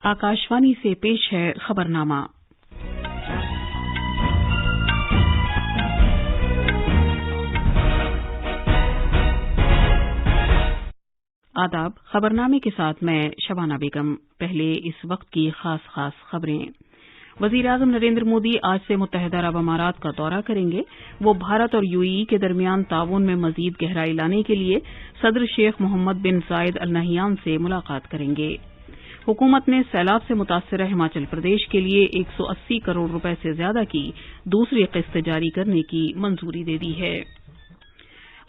आकाशवाणी से पेश है खबरनामा। आदाब। खबरनामे के साथ मैं शबाना बेगम। पहले इस वक्त की खास खबरें। वजीर-ए-आजम नरेंद्र मोदी आज से मुत्तहिदा अरब अमारात का दौरा करेंगे। वो भारत और यूएई के दरमियान ताउन में मजीद गहराई लाने के लिए सदर शेख मोहम्मद बिन जायद अल नहयान से मुलाकात करेंगे। हुकूमत ने सैलाब से मुतासरा हिमाचल प्रदेश के लिए 180 करोड़ रुपए से ज्यादा की दूसरी किस्त जारी करने की मंजूरी दे दी है।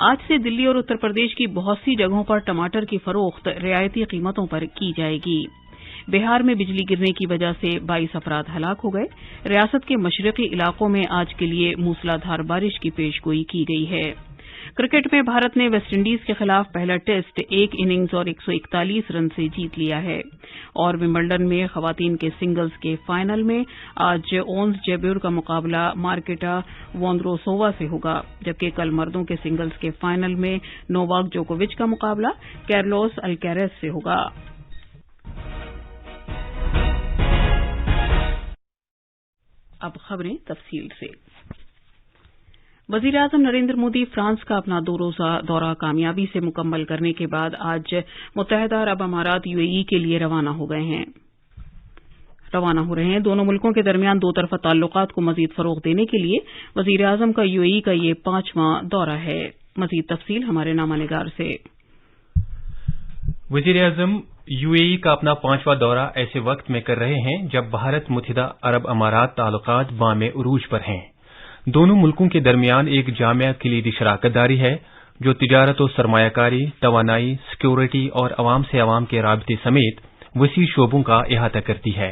आज से दिल्ली और उत्तर प्रदेश की बहुत सी जगहों पर टमाटर की फरोख्त रियायती कीमतों पर की जाएगी। बिहार में बिजली गिरने की वजह से 22 अफराद हलाक हो गए। रियासत के मशरकी इलाकों में आज के लिए मूसलाधार बारिश की पेशगोई की गई है। क्रिकेट में भारत ने वेस्टइंडीज के खिलाफ पहला टेस्ट 1 इनिंग्स और 141 रन से जीत लिया है। और विंबलडन में खवातीन के सिंगल्स के फाइनल में आज ओन्स जेब्यूर का मुकाबला मार्केटा वोंद्रोसोवा से होगा, जबकि कल मर्दों के सिंगल्स के फाइनल में नोवाक जोकोविच का मुकाबला कैर्लोस अल्कैरेज से होगा। अब खबरें तफसील से। वजीर-ए-आजम नरेंद्र मोदी फ्रांस का अपना 2 रोजा दौरा कामयाबी से मुकम्मल करने के बाद आज मुत्तहिदा अरब अमारात यूएई के लिए रवाना हो रहे हैं। दोनों मुल्कों के दरमियान दो तरफा ताल्लुकात को मजीद फरोग देने के लिए वजीर-ए-आजम का यूएई का ये 5वां दौरा है। मजीद तफसील हमारे नामानिगार से। वजीर-ए-आजम यूएई का अपना 5वां दौरा ऐसे वक्त में कर रहे हैं जब भारत मुत्तहिदा अरब अमारात ताल्लुकात बामे उरूज पर हैं। दोनों मुल्कों के दरमियान एक जामिया कलीदी शराकतदारी है जो तिजारत और सरमायाकारी, तवानाई, सिक्योरिटी और अवाम से अवाम के राबते समेत वसी शोबों का अहाता करती है।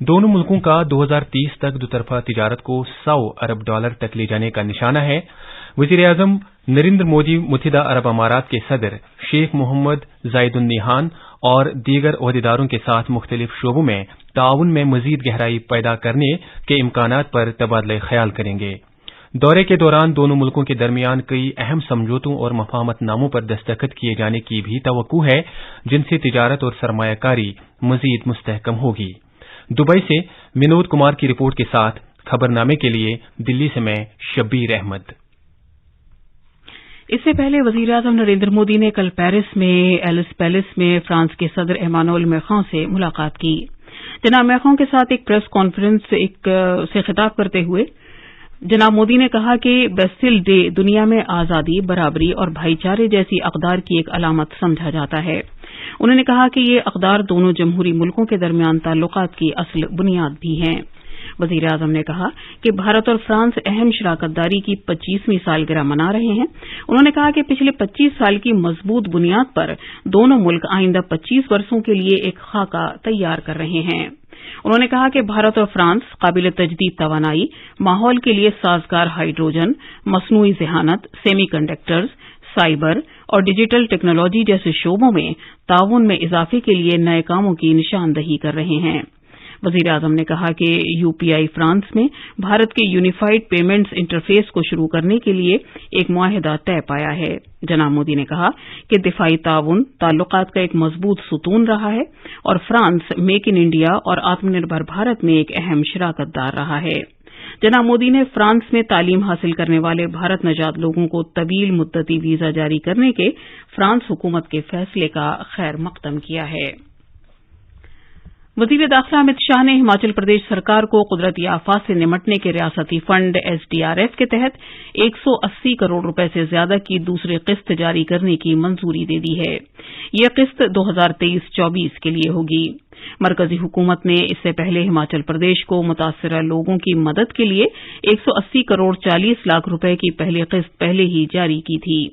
दोनों मुल्कों का 2030 तक दोतरफा तिजारत को $100 अरब तक ले जाने का निशाना है। वजीर-ए-आजम नरेंद्र मोदी मुत्तहिदा अरब अमारात के सदर शेख मोहम्मद जायद अल नहयान और दीगर ओहदेदारों के साथ मुख्तलिफ शोबों में ताउन में मजीद गहराई पैदा करने के इम्कानात पर तबादला ख्याल करेंगे। दौरे के दौरान दोनों मुल्कों के दरमियान कई अहम समझौतों और मफाहमतनामों पर दस्तखत किए जाने की भी तवक्को है, जिनसे तिजारत और सरमायाकारी मजीद मुस्तहकम होगी। दुबई से विनोद कुमार की रिपोर्ट के साथ खबरनामे के लिए दिल्ली से मैं शब्बीर अहमद। इससे पहले वजीर-ए-आजम नरेंद्र मोदी ने कल पेरिस में एलिस पैलेस में फ्रांस के सदर इमानुएल मैक्रों से मुलाकात की। जनाब मैक्रों के साथ एक प्रेस कॉन्फ्रेंस से खिताब करते हुए जनाब मोदी ने कहा कि बेस्टिल डे दुनिया में आजादी, बराबरी और भाईचारे जैसी अक़दार की एक अलामत समझा जाता है। उन्होंने कहा कि ये अक़दार दोनों जमहूरी मुल्कों के दरमियान ताल्लुकात की असल बुनियाद भी हैं। वजीर-ए-आजम ने कहा कि भारत और फ्रांस अहम शराकतदारी की 25वीं सालगिरह मना रहे हैं। उन्होंने कहा कि पिछले 25 साल की मजबूत बुनियाद पर दोनों मुल्क आइंदा 25 वर्षों के लिए एक खाका तैयार कर रहे हैं। उन्होंने कहा कि भारत और फ्रांस काबिल तजदीद तवानाई, माहौल के लिए साजगार हाइड्रोजन, मसनूई ज़हानत, सेमीकंडक्टर्स, साइबर और डिजिटल टेक्नोलॉजी जैसे शोबों में ताउन में इजाफे के लिए नए कामों की निशानदही कर रहे हैं। वजीर-ए-आजम ने कहा कि यूपीआई फ्रांस में भारत के यूनिफाइड पेमेंट्स इंटरफेस को शुरू करने के लिए एक मुआहिदा तय पाया है। जनाब मोदी ने कहा कि दिफाई ताउन ताल्लुकात का एक मजबूत सुतून रहा है और फ्रांस मेक इन इंडिया और आत्मनिर्भर भारत में एक अहम शराकतदार रहा है। जनाब मोदी ने फ्रांस में तालीम हासिल करने वाले भारत नजात लोगों को तवील मुद्दती वीजा जारी करने के फ्रांस हुकूमत के फैसले का खैर मकदम किया है। वजीर दाखिला अमित शाह ने हिमाचल प्रदेश सरकार को कुदरती आफात से निमटने के रियासती फंड एसडीआरएफ के तहत 180 करोड़ रुपए से ज्यादा की दूसरी किस्त जारी करने की मंजूरी दे दी है। यह किस्त 2023-24 के लिए होगी। मरकजी हुकूमत ने इससे पहले हिमाचल प्रदेश को मुतासरा लोगों की मदद के लिए 180 करोड़ 40 लाख रुपए की पहली किस्त पहले ही जारी की थी।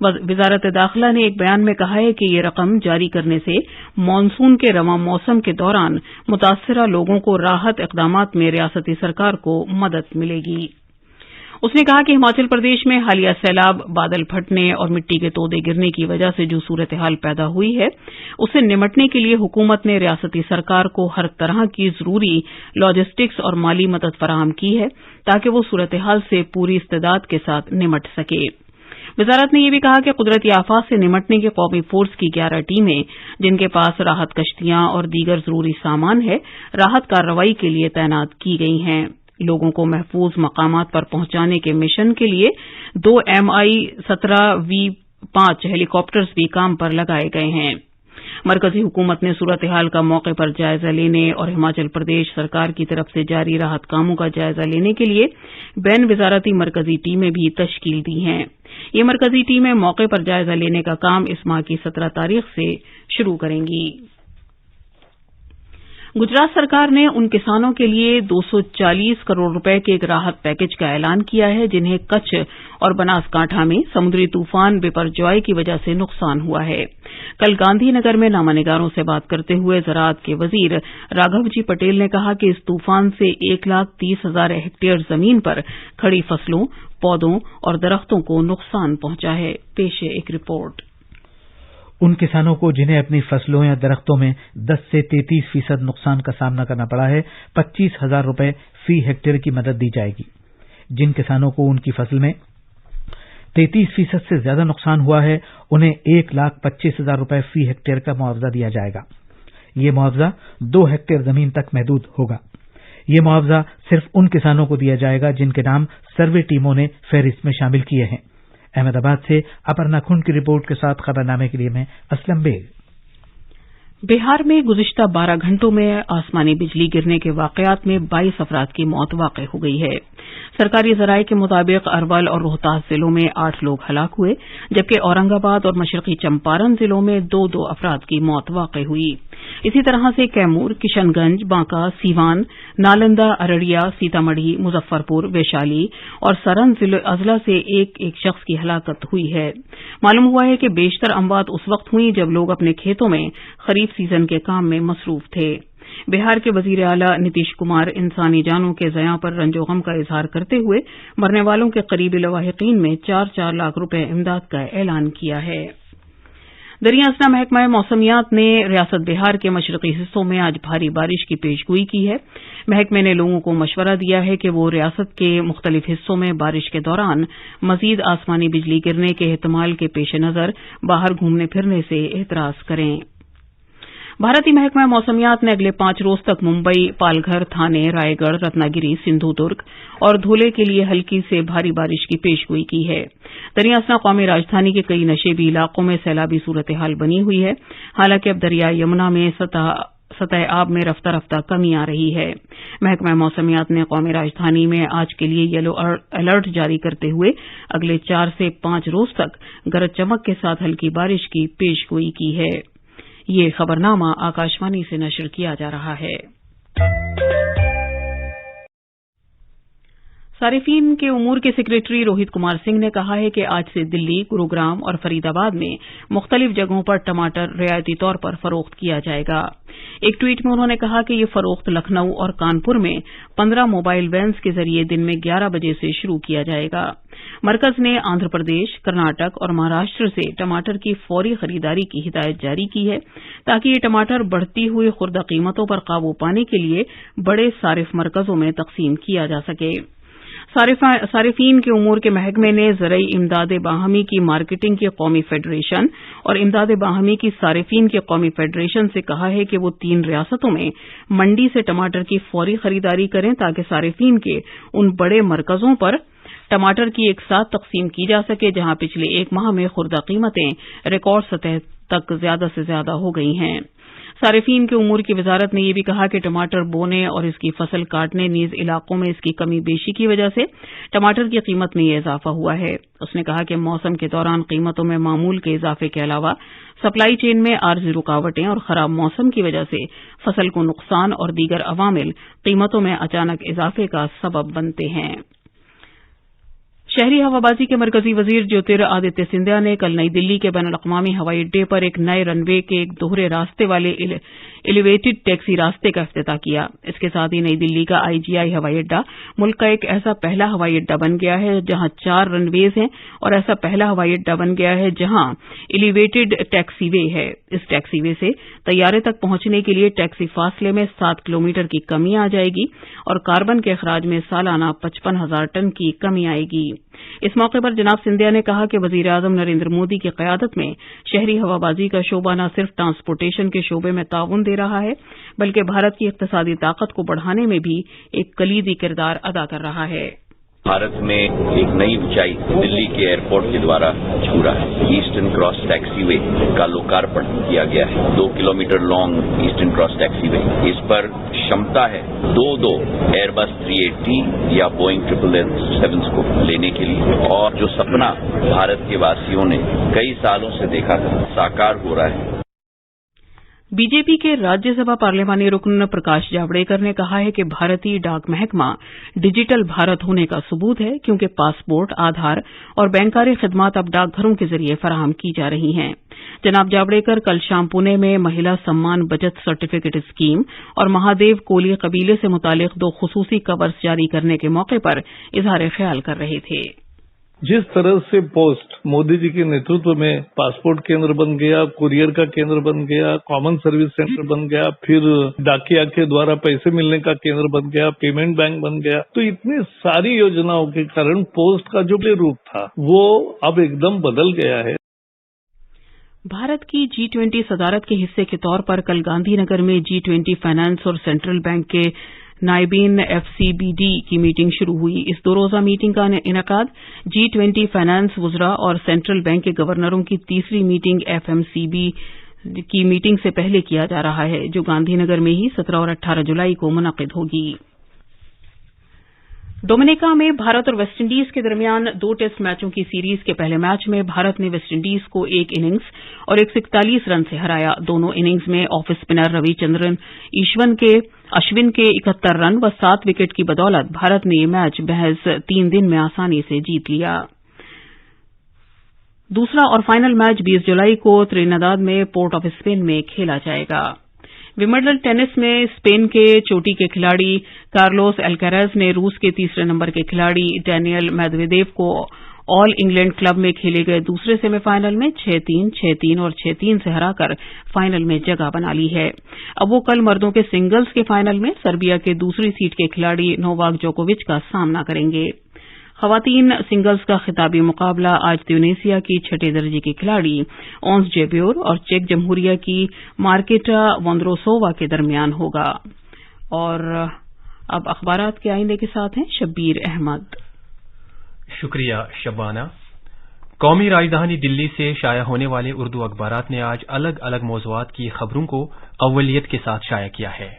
वजारत दाखिला ने एक बयान में कहा है कि ये रकम जारी करने से मानसून के रवां मौसम के दौरान मुतासरा लोगों को राहत इक़दामात में रियासती सरकार को मदद मिलेगी। उसने कहा कि हिमाचल प्रदेश में हालिया सैलाब, बादल फटने और मिट्टी के तोदे गिरने की वजह से जो सूरत-ए-हाल पैदा हुई है, उससे निमटने के लिए हुकूमत ने रियासती सरकार को हर तरह की जरूरी लॉजिस्टिक्स और माली मदद फराहम की है ताकि वो सूरत-ए-हाल से पूरी इस्तेदाद के साथ निमट सके। वजारत ने यह भी कहा कि कुदरती आफात से निमटने की कौमी फोर्स की 11 टीमें, जिनके पास राहत कश्तियां और दीगर जरूरी सामान है, राहत कार्रवाई के लिए तैनात की गई हैं। लोगों को महफूज मकामात पर पहुंचाने के मिशन के लिए 2 MI-17V5 हेलीकॉप्टर्स भी काम पर लगाए गए हैं। मरकजी हुकूमत ने सूरत हाल का मौके पर जायजा लेने और हिमाचल प्रदेश सरकार की तरफ से जारी राहत कामों का जायजा लेने के लिए बैन वजारती मरकजी टीमें भी तश्कील दी हैं। ये मरकजी टीमें मौके पर जायजा लेने का काम इस माह की 17 तारीख से शुरू करेंगी। गुजरात सरकार ने उन किसानों के लिए 240 करोड़ रुपए के एक राहत पैकेज का ऐलान किया है जिन्हें कच्छ और बनासकांठा में समुद्री तूफान बिपरजॉय की वजह से नुकसान हुआ है। कल गांधीनगर में नामानिगारों से बात करते हुए ज़राअत के वजीर राघव जी पटेल ने कहा कि इस तूफान से 1,30,000 हेक्टेयर जमीन पर खड़ी फसलों, पौधों और दरख्तों को नुकसान पहुंचा है। पेश है एक रिपोर्ट। उन किसानों को जिन्हें अपनी फसलों या दरख्तों में 10 से 33% नुकसान का सामना करना पड़ा है, 25,000 रुपए फी हेक्टेयर की मदद दी जाएगी। जिन किसानों को उनकी फसल में 33% से ज्यादा नुकसान हुआ है, उन्हें 1,25,000 रुपए फी हेक्टेयर का मुआवजा दिया जाएगा। ये मुआवजा 2 हेक्टेयर जमीन तक महदूद होगा। ये मुआवजा सिर्फ उन किसानों को दिया जाएगा जिनके नाम सर्वे टीमों ने फहरिस्त में शामिल किए हैं। अहमदाबाद से अपर्णा खुंड की रिपोर्ट के साथ खबरनामे के लिए मैं असलम बेग। बिहार में गुज़िश्ता 12 घंटों में आसमानी बिजली गिरने के वाकयात में 22 अफराद की मौत वाक़ई हो गई है। सरकारी ज़राए के मुताबिक अरवल और रोहतास जिलों में 8 लोग हलाक हुए, जबकि औरंगाबाद और मशरक़ी चंपारण जिलों में 2-2 अफराद की मौत वाक़ई हुई। इसी तरह से कैमूर, किशनगंज, बांका, सीवान, नालंदा, अररिया, सीतामढ़ी, मुजफ्फरपुर, वैशाली और सरन अजला से एक शख्स की हलाकत हुई है। मालूम हुआ है कि बेशतर अमवात उस वक्त हुई जब लोग अपने खेतों में खरीफ सीजन के काम में मसरूफ थे। बिहार के वजीर आला नीतीश कुमार इंसानी जानों के ज़यां पर रंजो गम का इजहार करते हुए मरने वालों के करीबी लवाहिकीन में 4-4 लाख रुपए इमदाद का ऐलान किया है। दरिया असना महकमा मौसमियात ने रियासत बिहार के मशरक़ी हिस्सों में आज भारी बारिश की पेशगोई की है। महकमे ने लोगों को मशवरा दिया है कि वो रियासत के मुख्तलिफ हिस्सों में बारिश के दौरान मजीद आसमानी बिजली गिरने के एहतमाल के पेश नज़र बाहर घूमने फिरने से एहतराज करें। भारतीय महकमा मौसमियात ने अगले 5 रोज तक मुंबई, पालघर, थाने, रायगढ़, रत्नागिरी, सिंधुदुर्ग और धुले के लिए हल्की से भारी बारिश की पेशगोई की है। दरिया असना कौमी राजधानी के कई नशेबी इलाकों में सैलाबी सूरत हाल बनी हुई है। हालांकि अब दरिया यमुना में सतह आब में रफ्ता रफ्ता कमी आ रही है। महकमा मौसमियात ने कौमी राजधानी में आज के लिए येलो अलर्ट जारी करते हुए अगले 4 से 5 रोज तक गरज चमक के साथ हल्की बारिश की पेशगोई की है। ये खबरनामा आकाशवाणी से नशर किया जा रहा है। सारिफीन के उमूर के सेक्रेटरी रोहित कुमार सिंह ने कहा है कि आज से दिल्ली, गुरुग्राम और फरीदाबाद में मुख्तलिफ जगहों पर टमाटर रियायती तौर पर फरोख्त किया जाएगा। एक ट्वीट में उन्होंने कहा कि ये फरोख्त लखनऊ और कानपुर में 15 मोबाइल वैन्स के जरिए दिन में 11 बजे से शुरू किया जाएगा। मरकज ने आंध्र प्रदेश, कर्नाटक और महाराष्ट्र से टमाटर की फौरी खरीदारी की हिदायत जारी की है ताकि ये टमाटर बढ़ती हुई खुर्दा कीमतों पर काबू पाने के लिए बड़े सारिफ मरकजों में तकसीम किया जा सके। सारिफीन के उमूर के महकमे ने ज़रई इमदाद बाहमी की मार्केटिंग की कौमी फेडरेशन और इमदाद बाहमी की सारिफीन की कौमी फेडरेशन से कहा है कि वो 3 रियासतों में मंडी से टमाटर की फौरी खरीदारी करें ताकि सारिफीन के उन बड़े मरकजों पर टमाटर की एक साथ तकसीम की जा सके जहां पिछले 1 माह में खुर्दा कीमतें रिकॉर्ड सतह तक ज्यादा से ज्यादा हो गई हैं। सारिफीन के उमूर की वजारत ने यह भी कहा कि टमाटर बोने और इसकी फसल काटने नीज इलाकों में इसकी कमी बेशी की वजह से टमाटर की कीमत में यह इजाफा हुआ है। उसने कहा कि मौसम के दौरान कीमतों में मामूल के इजाफे के अलावा सप्लाई चेन में आर्जी रुकावटें और खराब मौसम की वजह से फसल को नुकसान और दीगर अवामिल कीमतों में अचानक इजाफे का सबब बनते हैं। शहरी हवाबाजी के मरकजी वजीर ज्योतिरादित्य सिंधिया ने कल नई दिल्ली के बैनुल-अक़वामी हवाई अड्डे पर एक नए रनवे के एक दोहरे रास्ते वाले एलिवेटेड टैक्सी रास्ते का इफ्तिताह किया। इसके साथ ही नई दिल्ली का आईजीआई हवाई अड्डा मुल्क का एक ऐसा पहला हवाई अड्डा बन गया है जहां 4 रनवेज हैं और ऐसा पहला हवाई अड्डा बन गया है जहां एलिवेटेड टैक्सीवे है। इस टैक्सीवे से तैयारे तक पहुंचने के लिए टैक्सी फासले में 7 किलोमीटर की कमी आ जाएगी और कार्बन के अखराज में सालाना 55,000 टन की कमी आएगी। इस मौके पर जनाब सिंधिया ने कहा कि वजीर आजम नरेंद्र मोदी की क़यादत में शहरी हवाबाजी का शोबा न सिर्फ ट्रांसपोर्टेशन के शोबे में ताउन दे रहा है बल्कि भारत की इक़्तिसादी ताकत को बढ़ाने में भी एक कलीदी किरदार अदा कर रहा है। भारत में एक नई ऊंचाई दिल्ली के एयरपोर्ट के द्वारा छू रहा है। ईस्टर्न क्रॉस टैक्सीवे का लोकार्पण किया गया है। 2 kilometre long eastern cross taxiway, इस पर क्षमता है दो एयरबस 380 या बोइंग 777 को लेने के लिए, और जो सपना भारत के वासियों ने कई सालों से देखा था साकार हो रहा है। बीजेपी के राज्यसभा पार्लिमानी रुकन प्रकाश जावड़ेकर ने कहा है कि भारतीय डाक महकमा डिजिटल भारत होने का सबूत है, क्योंकि पासपोर्ट, आधार और बैंकारी खिदमात अब डाकघरों के जरिए फराहम की जा रही हैं। जनाब जावड़ेकर कल शाम पुणे में महिला सम्मान बचत सर्टिफिकेट स्कीम और महादेव कोली कबीले से मुतालिक 2 खुसूसी कवर्स जारी करने के मौके पर इजहार ख्याल कर रहे थे। जिस तरह से पोस्ट मोदी जी के नेतृत्व में पासपोर्ट केंद्र बन गया, कुरियर का केंद्र बन गया, कॉमन सर्विस सेंटर बन गया, फिर डाकिया के द्वारा पैसे मिलने का केंद्र बन गया, पेमेंट बैंक बन गया, तो इतनी सारी योजनाओं के कारण पोस्ट का जो रूप था वो अब एकदम बदल गया है। भारत की G20 सदारत के हिस्से के तौर पर कल गांधीनगर में G20 फाइनेंस और सेंट्रल बैंक के नायबीन FCBD की मीटिंग शुरू हुई। इस 2 रोजा मीटिंग का इनेकाद G20 फाइनेंस वुज़रा और सेंट्रल बैंक के गवर्नरों की तीसरी मीटिंग FMCB की मीटिंग से पहले किया जा रहा है, जो गांधीनगर में ही 17 और 18 जुलाई को मुनक़िद होगी। डोमिनिका में भारत और वेस्टइंडीज के दरमियान 2 टेस्ट मैचों की सीरीज के पहले मैच में भारत ने वेस्टइंडीज को 1 इनिंग्स और 141 रन से हराया। दोनों इनिंग्स में ऑफ स्पिनर रविचंद्रन अश्विन के 71 रन व 7 विकेट की बदौलत भारत ने ये मैच महज 3 दिन में आसानी से जीत लिया। दूसरा और फाइनल मैच 20 जुलाई को त्रिनिदाद में पोर्ट ऑफ स्पेन में खेला जाएगा। विंबलडन टेनिस में स्पेन के चोटी के खिलाड़ी कार्लोस अल्काराज ने रूस के तीसरे नंबर के खिलाड़ी डैनियल मेदवेदेव को ऑल इंग्लैंड क्लब में खेले गए दूसरे सेमीफाइनल में 6-3, 6-3 और 6-3 से हराकर फाइनल में जगह बना ली है। अब वो कल मर्दों के सिंगल्स के फाइनल में सर्बिया के दूसरी सीड के खिलाड़ी नोवाक जोकोविच का सामना करेंगे। खवातीन सिंगल्स का खिताबी मुकाबला आज ट्यूनीसिया की 6ठे दर्जे की खिलाड़ी ओंस जेब्योर और चेक जमहूरिया की मार्केटा वोंद्रोसोवा के दरमियान होगा। और अब अखबारात के आईने के साथ हैं शब्बीर अहमद। शुक्रिया शबाना। कौमी राजधानी दिल्ली से शाया होने वाले उर्दू अखबारात ने आज अलग अलग मौज़ूआत की खबरों को अव्वलियत के साथ शाया किया है।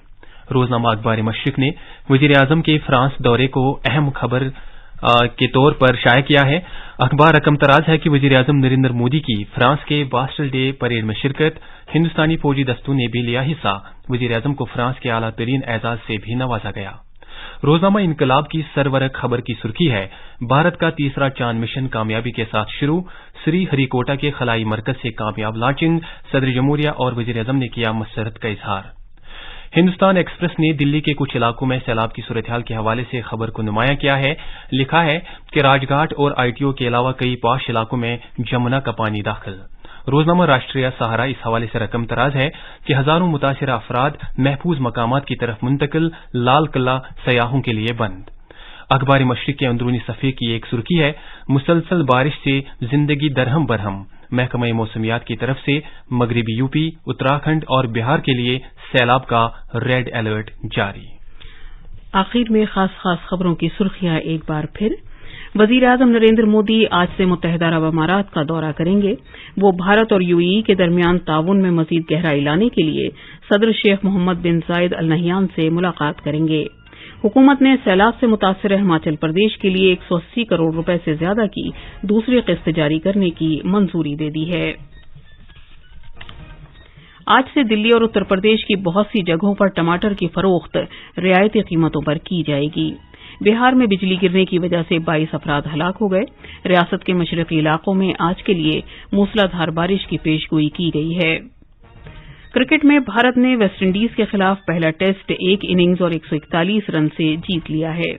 रोजनामा अखबार मशरिक ने वज़ीर आज़म के फ्रांस दौरे को अहम खबर के तौर पर शाया किया है। अखबार रकम तराज है कि वज़ीर आज़म नरेंद्र मोदी की फ्रांस के बास्टल डे परेड में शिरकत, हिंदुस्तानी फौजी दस्तों ने भी लिया हिस्सा। वज़ीर आज़म को फ्रांस के आला तरीन एजाज से भी नवाजा गया। रोजनामा इनकलाब की सरवरक खबर की सुर्खी है, भारत का तीसरा चांद मिशन कामयाबी के साथ शुरू, श्री हरिकोटा के खलाई मरकज से कामयाब लॉन्चिंग, सदर जमहूरिया और वज़ीर आज़म ने किया मसरत का इजहार। हिंदुस्तान एक्सप्रेस ने दिल्ली के कुछ इलाकों में सैलाब की सूरत-हाल के हवाले से खबर को नुमायां किया है। लिखा है कि राजघाट और आईटीओ के अलावा कई पॉश इलाकों में जमुना का पानी दाखिल। रोजनामा राष्ट्रीय सहारा इस हवाले से रकम तराज है कि हजारों मुतासिरा अफराद महफूज मकामात की तरफ मुंतकिल, लाल किला सयाहों के लिए बंद। अखबार मशरिक के अंदरूनी सफ़े की एक सुर्खी है, मुसलसल बारिश से जिंदगी दरहम बरहम, महकमा मौसमियात की तरफ से मगरबी यूपी, उत्तराखंड और बिहार के लिए सैलाब का रेड अलर्ट जारी। आखिर में खास खबरों की सुर्खियां एक बार फिर। वजीर आजम नरेंद्र मोदी आज से मुत्तहिदा अरब अमारात का दौरा करेंगे। वो भारत और यूएई के दरमियान ताउन में मजीद गहराई लाने के लिए सदर शेख मोहम्मद बिन जायद अल नहयान से मुलाकात करेंगे। हुकूमत ने सैलाब से मुतासिर हिमाचल प्रदेश के लिए 180 करोड़ रुपए से ज्यादा की दूसरी किस्त जारी करने की मंजूरी दे दी है। आज से दिल्ली और उत्तर प्रदेश की बहुत सी जगहों पर टमाटर की फरोख्त रियायती कीमतों पर की जाएगी। बिहार में बिजली गिरने की वजह से 22 अफराद हलाक हो गए। रियासत के मशरकी इलाकों में आज के लिए मूसलाधार बारिश की पेशगोई की गई है। क्रिकेट में भारत ने वेस्टइंडीज के खिलाफ पहला टेस्ट 1 इनिंग्स और 141 रन से जीत लिया है।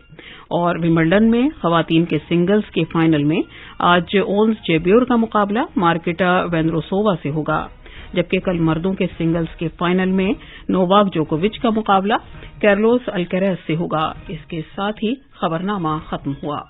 और विंबलडन में खवातीन के सिंगल्स के फाइनल में आज ओंस जेब्योर का मुकाबला मार्केटा वेंद्रोसोवा से होगा, जबकि कल मर्दों के सिंगल्स के फाइनल में नोवाक जोकोविच का मुकाबला कार्लोस अल्काराज से होगा। इसके साथ ही खबरनामा खत्म हुआ।